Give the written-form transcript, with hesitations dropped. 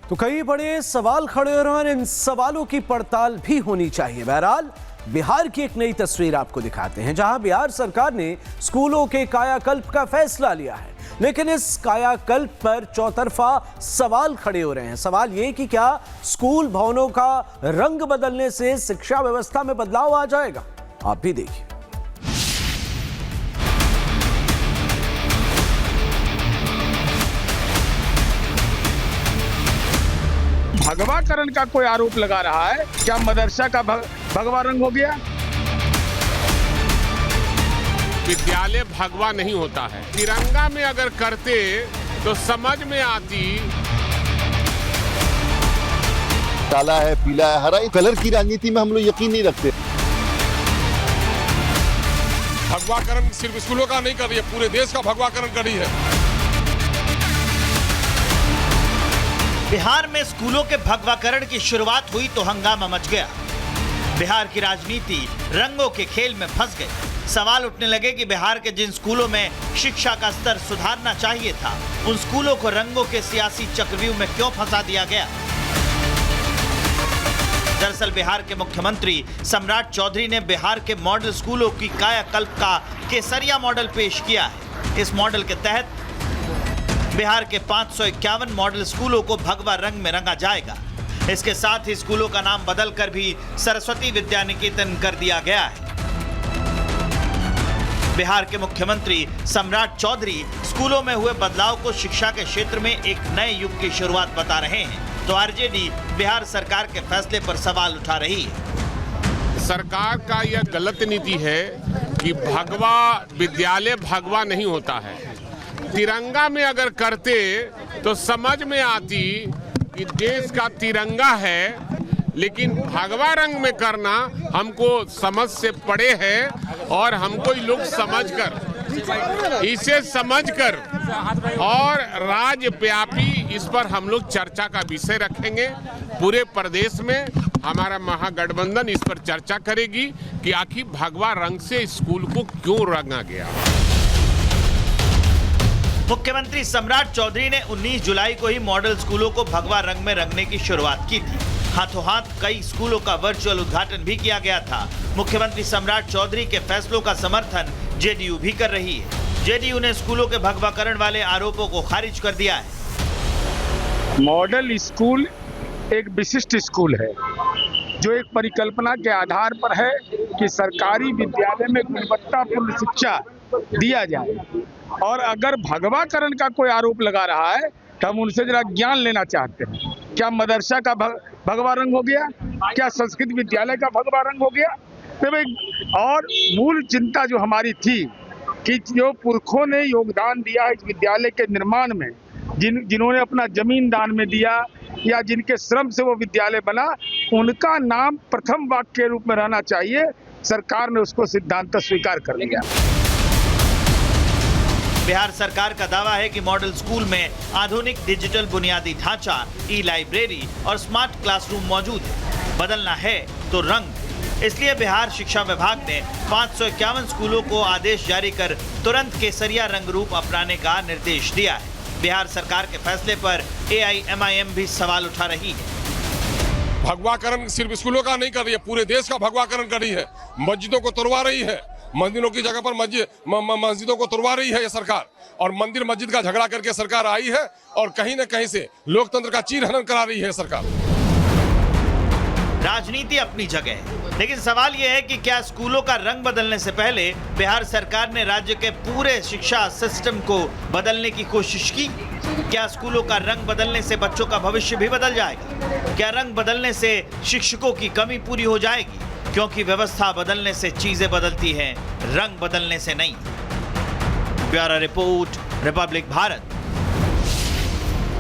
तो कई बड़े सवाल खड़े हो रहे हैं और इन सवालों की पड़ताल भी होनी चाहिए। बहरहाल बिहार की एक नई तस्वीर आपको दिखाते हैं, जहां बिहार सरकार ने स्कूलों के कायाकल्प का फैसला लिया है, लेकिन इस कायाकल्प पर चौतरफा सवाल खड़े हो रहे हैं। सवाल ये कि क्या स्कूल भवनों का रंग बदलने से शिक्षा व्यवस्था में बदलाव आ जाएगा? आप भी देखिए। भगवाकरण का कोई आरोप लगा रहा है। क्या मदरसा का भगवा रंग हो गया? विद्यालय भगवा नहीं होता है। तिरंगा में अगर करते तो समझ में आती। काला है, पीला है, हरा, कलर की राजनीति में हम लोग यकीन नहीं रखते। भगवाकरण सिर्फ स्कूलों का नहीं कर रही है, पूरे देश का भगवाकरण कर रही है। बिहार में स्कूलों के भगवाकरण की शुरुआत हुई तो हंगामा मच गया। बिहार की राजनीति रंगों के खेल में फंस गई। सवाल उठने लगे कि बिहार के जिन स्कूलों में शिक्षा का स्तर सुधारना चाहिए था, उन स्कूलों को रंगों के सियासी चक्रव्यूह में क्यों फंसा दिया गया। दरअसल बिहार के मुख्यमंत्री सम्राट चौधरी ने बिहार के मॉडल स्कूलों की कायाकल्प का केसरिया मॉडल पेश किया है। इस मॉडल के तहत बिहार के 551 मॉडल स्कूलों को भगवा रंग में रंगा जाएगा। इसके साथ ही स्कूलों का नाम बदलकर भी सरस्वती विद्या निकेतन कर दिया गया है। बिहार के मुख्यमंत्री सम्राट चौधरी स्कूलों में हुए बदलाव को शिक्षा के क्षेत्र में एक नए युग की शुरुआत बता रहे हैं, तो आरजेडी बिहार सरकार के फैसले पर सवाल उठा रही है। सरकार का यह गलत नीति है कि भगवा विद्यालय भगवा नहीं होता है। तिरंगा में अगर करते तो समझ में आती कि देश का तिरंगा है, लेकिन भगवा रंग में करना हमको समझ से परे है और हमको लोग समझकर, इसे समझकर और राज्यव्यापी इस पर हम लोग चर्चा का विषय रखेंगे। पूरे प्रदेश में हमारा महागठबंधन इस पर चर्चा करेगी कि आखिर भगवा रंग से स्कूल को क्यों रंगा गया। मुख्यमंत्री सम्राट चौधरी ने 19 जुलाई को ही मॉडल स्कूलों को भगवा रंग में रंगने की शुरुआत की थी। हाथों हाथ कई स्कूलों का वर्चुअल उद्घाटन भी किया गया था। मुख्यमंत्री सम्राट चौधरी के फैसलों का समर्थन जेडीयू भी कर रही है। जेडीयू ने स्कूलों के भगवाकरण वाले आरोपों को खारिज कर दिया है। मॉडल स्कूल एक विशिष्ट स्कूल है जो एक परिकल्पना के आधार पर है कि सरकारी विद्यालय में गुणवत्तापूर्ण शिक्षा दिया जाए। और अगर भगवाकरण का कोई आरोप लगा रहा है तो हम उनसे जरा ज्ञान लेना चाहते हैं। क्या मदरसा का भगवा रंग हो गया? क्या संस्कृत विद्यालय का भगवा रंग हो गया? तो और मूल चिंता जो हमारी थी कि जो पुरखों ने योगदान दिया है इस विद्यालय के निर्माण में, जिन्होंने अपना जमीन दान में दिया या जिनके श्रम से वो विद्यालय बना, उनका नाम प्रथम वाक्य के रूप में रहना चाहिए। सरकार ने उसको सिद्धांत स्वीकार कर लिया। बिहार सरकार का दावा है कि मॉडल स्कूल में आधुनिक डिजिटल बुनियादी ढांचा, ई लाइब्रेरी और स्मार्ट क्लासरूम मौजूद है। बदलना है तो रंग। इसलिए बिहार शिक्षा विभाग ने 551 स्कूलों को आदेश जारी कर तुरंत केसरिया रंग रूप अपनाने का निर्देश दिया है। बिहार सरकार के फैसले पर AIMIM भी सवाल उठा रही है। भगवाकरण सिर्फ स्कूलों का नहीं कर रही है, पूरे देश का भगवाकरण कर रही है। मस्जिदों को तोड़वा रही है, मंदिरों की जगह पर मस्जिदों को तोड़वा रही है ये सरकार। और मंदिर मस्जिद का झगड़ा करके सरकार आई है और कहीं न कहीं से लोकतंत्र का चीरहरण करा रही है सरकार। राजनीति अपनी जगह है, लेकिन सवाल यह है कि क्या स्कूलों का रंग बदलने से पहले बिहार सरकार ने राज्य के पूरे शिक्षा सिस्टम को बदलने की कोशिश की? क्या स्कूलों का रंग बदलने से बच्चों का भविष्य भी बदल जाएगा? क्या रंग बदलने से शिक्षकों की कमी पूरी हो जाएगी? क्योंकि व्यवस्था बदलने से चीजें बदलती हैं, रंग बदलने से नहीं। Bureau report, Republic Bharat.